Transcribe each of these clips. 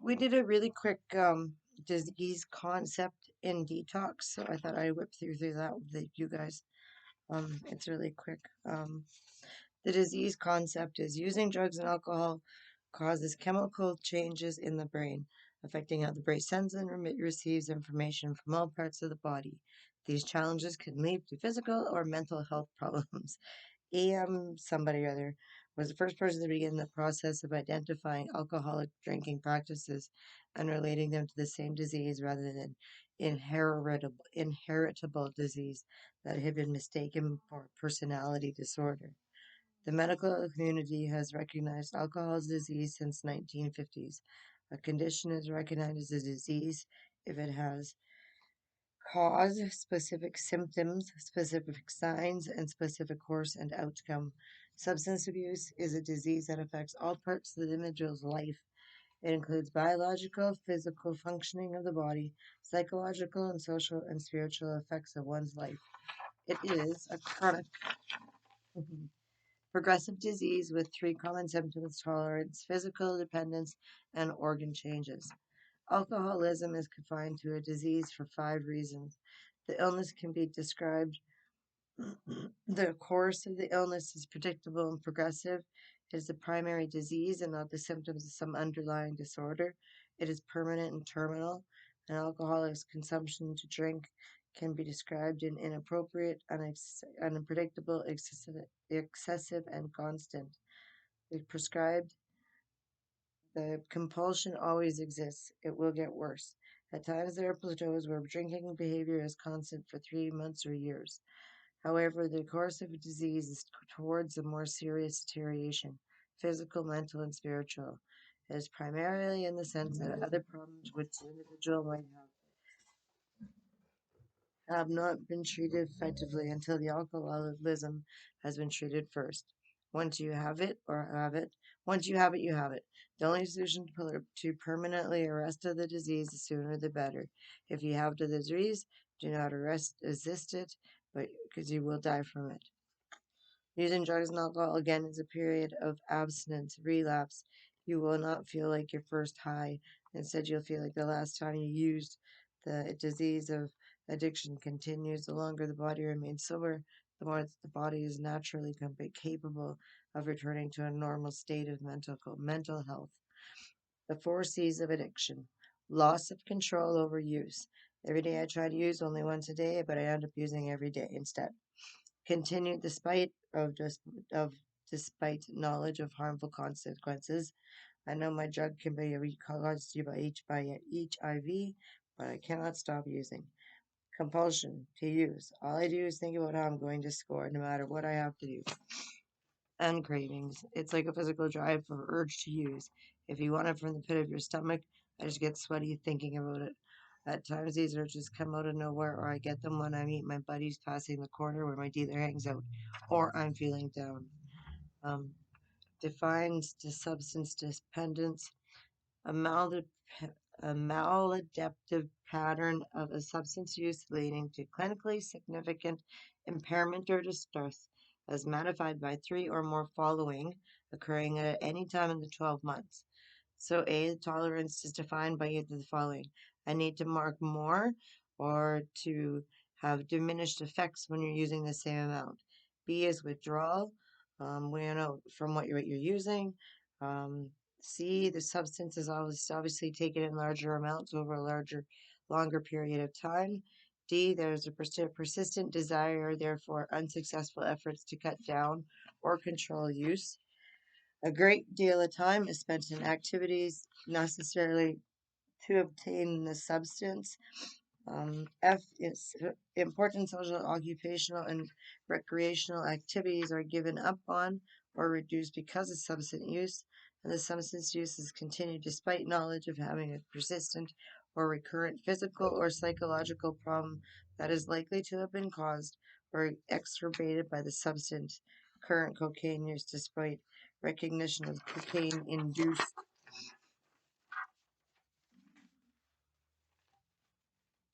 We did a really quick disease concept in detox, so I thought I'd whip through that with you guys. It's really quick. The disease concept is using drugs and alcohol causes chemical changes in the brain, affecting how the brain sends and receives information from all parts of the body. These challenges can lead to physical or mental health problems. Somebody or other was the first person to begin the process of identifying alcoholic drinking practices and relating them to the same disease rather than inheritable disease that had been mistaken for personality disorder. The medical community has recognized alcohol's disease since 1950s. A condition is recognized as a disease if it has cause, specific symptoms, specific signs, and specific course and outcome. Substance abuse is a disease that affects all parts of the individual's life. It includes biological, physical functioning of the body, psychological and social and spiritual effects of one's life. It is a chronic progressive disease with three common symptoms: tolerance, physical dependence, and organ changes. Alcoholism is confined to a disease for 5 reasons. The illness can be described. The course of the illness is predictable and progressive. It is the primary disease and not the symptoms of some underlying disorder. It is permanent and terminal. An alcoholic's consumption to drink can be described in inappropriate, unpredictable, excessive, and constant. The prescribed, the compulsion always exists. It will get worse. At times, there are plateaus where drinking behavior is constant for 3 months or years. However, the course of a disease is towards a more serious deterioration, physical, mental, and spiritual. It is primarily in the sense that other problems which the individual might have not been treated effectively until the alcoholism has been treated first. Once you have it, once you have it, you have it. The only solution to permanently arrest the disease, the sooner the better. If you have the disease, do not resist it, but because you will die from it. Using drugs and alcohol again is a period of abstinence, relapse. You will not feel like your first high. Instead, you'll feel like the last time you used. The disease of addiction continues. The longer the body remains sober, the more the body is naturally capable of returning to a normal state of mental health. The 4 C's of addiction: loss of control over use. Every day I try to use only once a day, but I end up using every day instead. Continued despite knowledge of harmful consequences. I know my drug can be caused you by HIV, but I cannot stop using. Compulsion to use. All I do is think about how I'm going to score, no matter what I have to do. And cravings. It's like a physical drive or urge to use. If you want it from the pit of your stomach, I just get sweaty thinking about it. At times, these urges come out of nowhere, or I get them when I meet my buddies passing the corner where my dealer hangs out, or I'm feeling down. Um, Defines the substance dependence, a, malad- a maladaptive pattern of a substance use leading to clinically significant impairment or distress, as modified by 3 or more following, occurring at any time in the 12 months. So A, tolerance is defined by either the following: I need to mark more, or to have diminished effects when you're using the same amount. B is withdrawal, we know from what you're using. Um, C, the substance is obviously taken in larger amounts over a longer period of time. D, there's a persistent desire, therefore unsuccessful efforts to cut down or control use. A great deal of time is spent in activities necessarily to obtain the substance. F is important social, occupational, and recreational activities are given up on or reduced because of substance use, and the substance use is continued despite knowledge of having a persistent or recurrent physical or psychological problem that is likely to have been caused or exacerbated by the substance. Current cocaine use, despite recognition of cocaine induced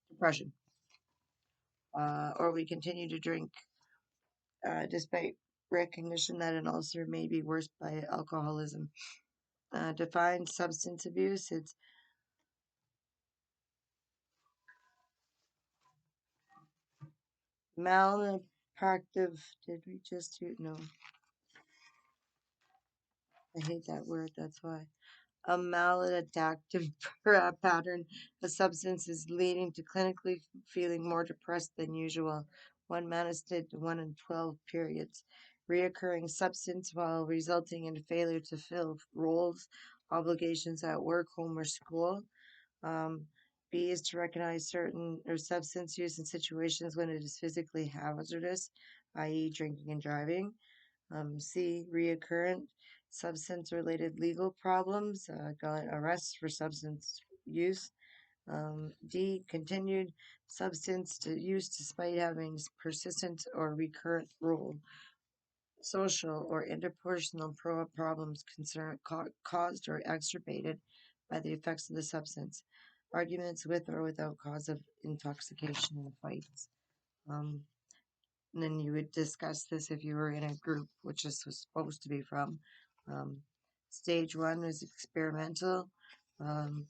depression. Or we continue to drink despite recognition that an ulcer may be worse by alcoholism. Defined substance abuse, it's Maladaptive. Did we just do? No, I hate that word. That's why. A maladaptive pattern of substances leading to clinically feeling more depressed than usual. One manifested 1 in 12 periods. Reoccurring substance while resulting in failure to fill roles, obligations at work, home, or school. Um, B is to recognize certain or substance use in situations when it is physically hazardous, i.e., drinking and driving. C, reoccurrent substance related legal problems, got arrests for substance use. D, continued substance to use despite having persistent or recurrent role, social or interpersonal problems caused or exacerbated by the effects of the substance. Arguments with or without cause of intoxication and fights. Um, and then you would discuss this if you were in a group, which this was supposed to be from. Um, Stage one is experimental. Um,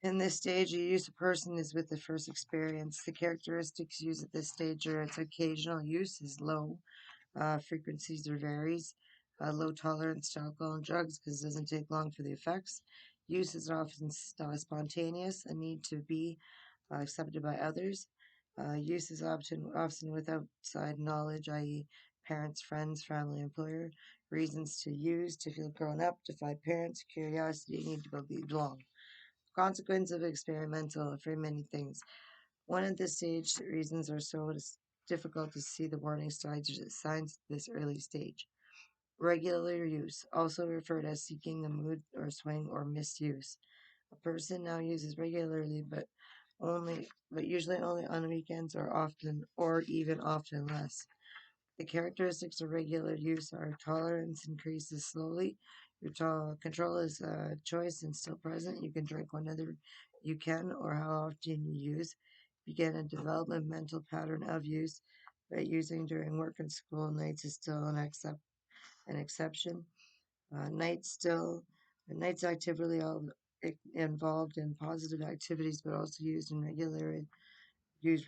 in this stage, the use of person is with the first experience. The characteristics used at this stage are its occasional use is low, frequencies or varies, low tolerance to alcohol and drugs because it doesn't take long for the effects. Use is often spontaneous, a need to be accepted by others. Use is often with outside knowledge, i.e., parents, friends, family, employer. Reasons to use to feel grown up, defy parents, curiosity, need to belong. Consequence of experimental for many things. One of the stage reasons are so it is difficult to see the warning signs at this early stage. Regular use, also referred as seeking a mood or swing or misuse. A person now uses regularly but usually only on weekends or even often less. The characteristics of regular use are tolerance increases slowly. Your control is a choice and still present. You can drink whenever you can or how often you use. Begin a developmental pattern of use, but using during work and school nights is still an exception. Nights still, nights actively all involved in positive activities, but also used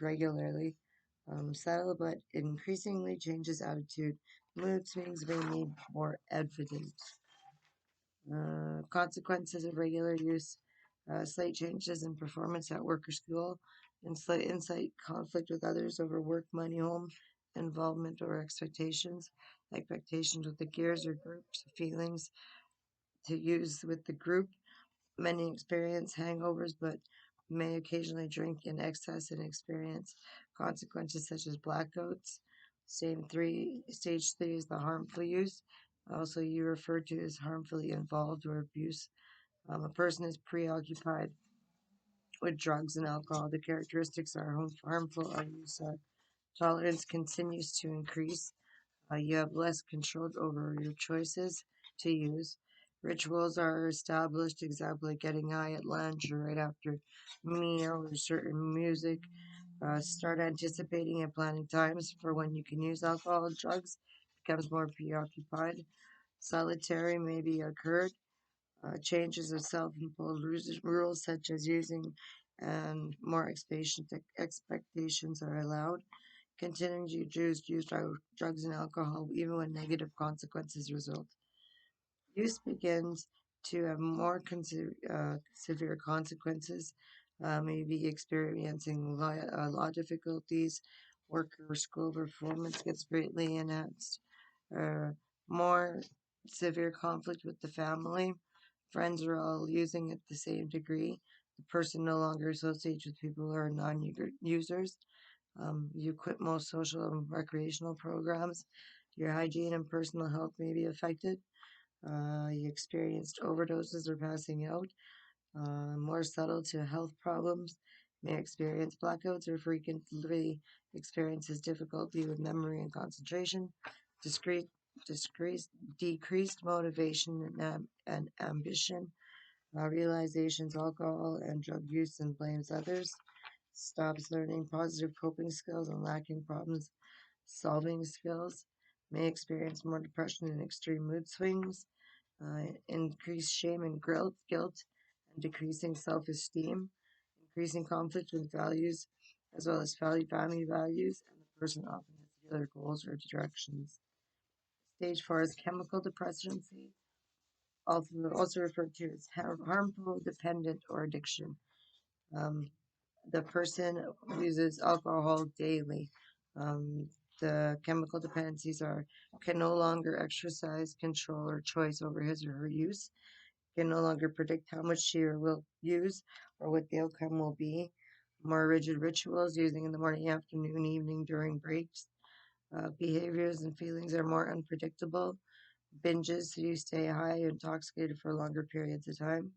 regularly. Subtle but increasingly changes attitude. Mood swings may need more evidence. Consequences of regular use. Slight changes in performance at work or school, and slight insight conflict with others over work, money, home, involvement or expectations with the gears or groups, feelings to use with the group. Many experience hangovers, but may occasionally drink in excess and experience consequences such as blackouts. Stage three is the harmful use. Also, you referred to as harmfully involved or abuse. A person is preoccupied with drugs and alcohol. The characteristics are harmful. Our use tolerance continues to increase. You have less control over your choices to use. Rituals are established, example like getting high at lunch or right after meal or certain music. Start anticipating and planning times for when you can use alcohol and drugs. Becomes more preoccupied. Solitary may be occurred. Changes of self-imposed rules such as using and more expectations are allowed. Continuing to use drugs and alcohol even when negative consequences result. Use begins to have more severe consequences, maybe experiencing law difficulties, work or school performance gets greatly enhanced, uh, more severe conflict with the family. Friends are all using at the same degree. The person no longer associates with people who are non users. You quit most social and recreational programs. Your hygiene and personal health may be affected. You experienced overdoses or passing out. More subtle to health problems. May experience blackouts or frequently experiences difficulty with memory and concentration. Discrete, decreased motivation and ambition. Realizations, alcohol and drug use and blames others. Stops learning positive coping skills and lacking problems solving skills. May experience more depression and extreme mood swings. Increased shame and guilt, and decreasing self esteem. Increasing conflict with values as well as family values, and the person often has other goals or directions. Stage 4 is chemical dependency, also referred to as harmful, dependent, or addiction. Um, the person uses alcohol daily. Um, the chemical dependencies are can no longer exercise control or choice over his or her use, can no longer predict how much she or will use or what the outcome will be. More rigid rituals, using in the morning, afternoon, evening, during breaks. Behaviors and feelings are more unpredictable. Binges, so you stay high, intoxicated for longer periods of time.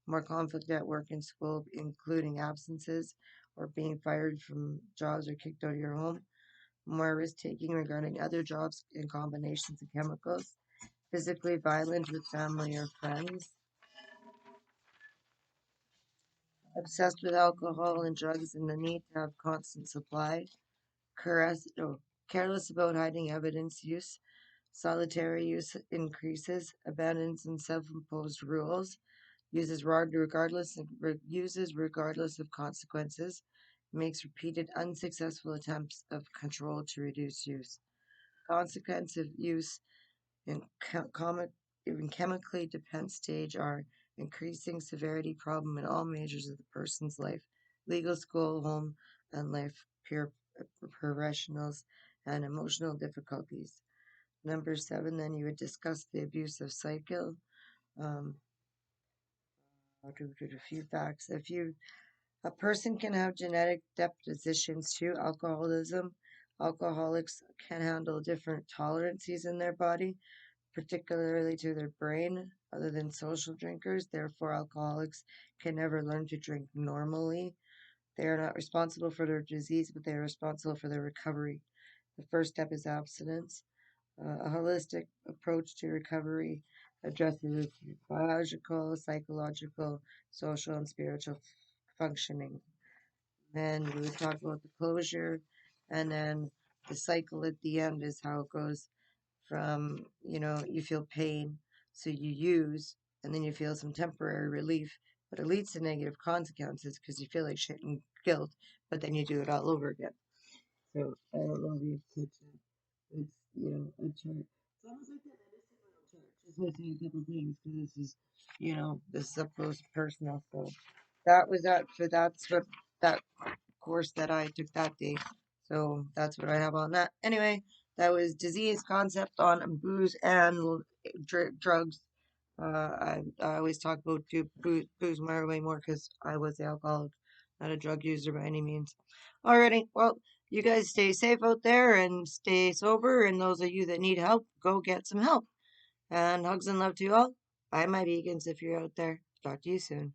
More conflict at work and school, including absences or being fired from jobs or kicked out of your home. More risk taking regarding other jobs and combinations of chemicals. Physically violent with family or friends. Obsessed with alcohol and drugs and the need to have constant supply. Careless about hiding evidence use. Solitary use increases. Abandons and self-imposed rules. Uses regardless of consequences. Makes repeated unsuccessful attempts of control to reduce use. Consequence of use in even chemically dependent stage are increasing severity problem in all measures of the person's life, legal, school, home, and life, peer professionals, and emotional difficulties. Number 7, then you would discuss the abusive cycle. Um, I'll do a few facts. A person can have genetic depositions to alcoholism. Alcoholics can handle different tolerances in their body, particularly to their brain, other than social drinkers. Therefore, alcoholics can never learn to drink normally. They are not responsible for their disease, but they are responsible for their recovery. The first step is abstinence. A holistic approach to recovery addresses biological, psychological, social, and spiritual functioning. Then we would talk about the closure, and then the cycle at the end is how it goes from, you feel pain, so you use, and then you feel some temporary relief, but it leads to negative consequences because you feel like shit and guilt, but then you do it all over again. So I don't know if you could, it's, a chart. It's almost like that medicine chart, just missing a couple things because this is up close personal. So that's what that course that I took that day. So that's what I have on that. Anyway, that was disease concept on booze and drugs. I always talk about booze way more because I was the alcoholic, not a drug user by any means. Alrighty, well, you guys stay safe out there and stay sober. And those of you that need help, go get some help. And hugs and love to you all. Bye, my vegans, if you're out there. Talk to you soon.